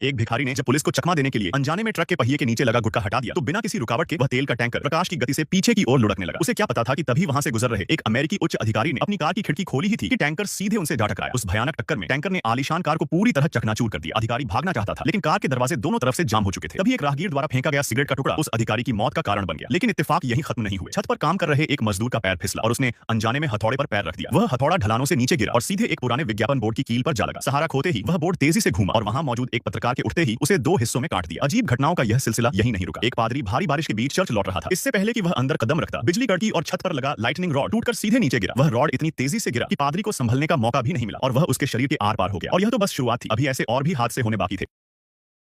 एक भिखारी ने जब पुलिस को चकमा देने के लिए अनजाने में ट्रक के पहिए के नीचे लगा गुटखा हटा दिया तो बिना किसी रुकावट के वह तेल का टैंकर प्रकाश की गति से पीछे की ओर लुढ़कने लगा। उसे क्या पता था कि तभी वहां से गुजर रहे एक अमेरिकी उच्च अधिकारी ने अपनी कार की खिड़की खोली ही थी कि टैंकर सीधे उनसे जा टकराया। उस भयानक टक्कर में टैंकर ने आलीशान कार को पूरी तरह चकनाचूर कर दिया। अधिकारी भागना चाहता था लेकिन कार के दरवाजे दोनों तरफ से जाम हो चुके थे। तभी एक राहगीर द्वारा फेंका गया सिगरेट का टुकड़ा उस अधिकारी की मौत का कारण बन गया। लेकिन इत्तेफाक यही खत्म नहीं हुए। छत पर काम कर रहे एक मजदूर का पैर फिसला और उसने अनजाने में हथौड़े पर पैर रख दिया। वह हथौड़ा ढलानों से नीचे गिरा और सीधे एक पुराने विज्ञापन बोर्ड की कील पर जा लगा। सहारा खोते ही वह बोर्ड तेजी से घूमा और वहां मौजूद एक पत्रकार के उठते ही उसे दो हिस्सों में काट दिया। अजीब घटनाओं का यह सिलसिला यही नहीं रुका। एक पादरी भारी बारिश के बीच चर्च लौट रहा था। इससे पहले कि वह अंदर कदम रखता, बिजली कड़की और छत पर लगा लाइटनिंग रॉड टूटकर सीधे नीचे गिरा। वह रॉड इतनी तेजी से गिरा कि पादरी को संभलने का मौका भी नहीं मिला और वह उसके शरीर के आर पार हो गया। और यह तो बस शुरुआत थी, अभी ऐसे और भी हादसे होने बाकी थे।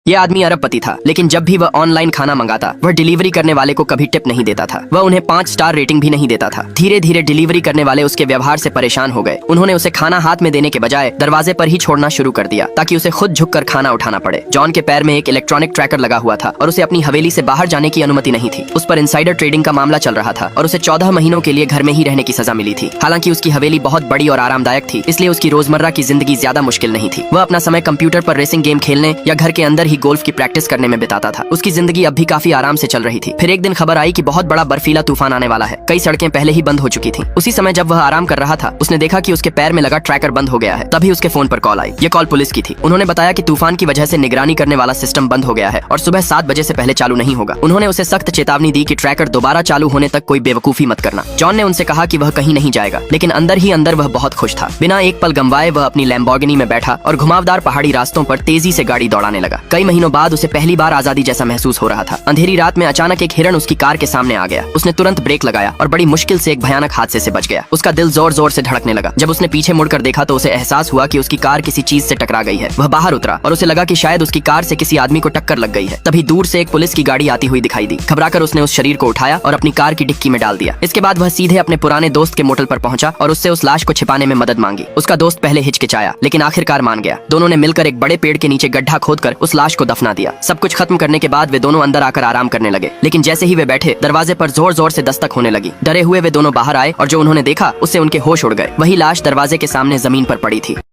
यह आदमी अरबपति था, लेकिन जब भी वह ऑनलाइन खाना मंगाता वह डिलीवरी करने वाले को कभी टिप नहीं देता था। वह उन्हें 5 स्टार रेटिंग भी नहीं देता था। धीरे धीरे डिलीवरी करने वाले उसके व्यवहार से परेशान हो गए। उन्होंने उसे खाना हाथ में देने के बजाय दरवाजे पर ही छोड़ना शुरू कर दिया ताकि उसे खुद झुककर खाना उठाना पड़े। जॉन के पैर में एक इलेक्ट्रॉनिक ट्रैकर लगा हुआ था और उसे अपनी हवेली से बाहर जाने की अनुमति नहीं थी। उस पर इनसाइडर ट्रेडिंग का मामला चल रहा था और उसे 14 महीनों के लिए घर में ही रहने की सजा मिली थी। हालांकि उसकी हवेली बहुत बड़ी और आरामदायक थी, इसलिए उसकी रोजमर्रा की जिंदगी ज्यादा मुश्किल नहीं थी। वह अपना समय कंप्यूटर पर रेसिंग गेम खेलने या घर के अंदर ही गोल्फ की प्रैक्टिस करने में बिताता था। उसकी जिंदगी अब भी काफी आराम से चल रही थी। फिर एक दिन खबर आई कि बहुत बड़ा बर्फीला तूफान आने वाला है। कई सड़कें पहले ही बंद हो चुकी थीं। उसी समय जब वह आराम कर रहा था उसने देखा कि उसके पैर में लगा ट्रैकर बंद हो गया है। तभी उसके फोन पर कॉल आई। ये कॉल पुलिस की थी। उन्होंने बताया कि तूफान की वजह से निगरानी करने वाला सिस्टम बंद हो गया है और सुबह 7 बजे से पहले चालू नहीं होगा। उन्होंने उसे सख्त चेतावनी दी कि ट्रैकर दोबारा चालू होने तक कोई बेवकूफी मत करना। जॉन ने उनसे कहा कि वह कहीं नहीं जाएगा, लेकिन अंदर ही अंदर वह बहुत खुश था। बिना एक पल गंवाए वह अपनी लैम्बोर्गिनी में बैठा और घुमावदार पहाड़ी रास्तों पर तेजी से गाड़ी दौड़ाने लगा। कई महीनों बाद उसे पहली बार आजादी जैसा महसूस हो रहा था। अंधेरी रात में अचानक एक हिरण उसकी कार के सामने आ गया। उसने तुरंत ब्रेक लगाया और बड़ी मुश्किल से एक भयानक हादसे से बच गया। उसका दिल जोर जोर से धड़कने लगा। जब उसने पीछे मुड़कर देखा तो उसे एहसास हुआ कि उसकी कार किसी चीज से टकरा गई है। वह बाहर उतरा और उसे लगा कि शायद उसकी कार से किसी आदमी को टक्कर लग गई है। तभी दूर से एक पुलिस की गाड़ी आती हुई दिखाई दी। घबराकर उसने उस शरीर को उठाया और अपनी कार की डिक्की में डाल दिया। इसके बाद वह सीधे अपने पुराने दोस्त के मोटल पर पहुंचा और उससे उस लाश को छिपाने में मदद मांगी। उसका दोस्त पहले हिचकिचाया लेकिन आखिरकार मान गया। दोनों ने मिलकर एक बड़े पेड़ के नीचे गड्ढा खोदकर उस लाश को दफना दिया। सब कुछ खत्म करने के बाद वे दोनों अंदर आकर आराम करने लगे। लेकिन जैसे ही वे बैठे दरवाजे पर जोर जोर से दस्तक होने लगी। डरे हुए वे दोनों बाहर आए और जो उन्होंने देखा उससे उनके होश उड़ गए। वही लाश दरवाजे के सामने जमीन पर पड़ी थी।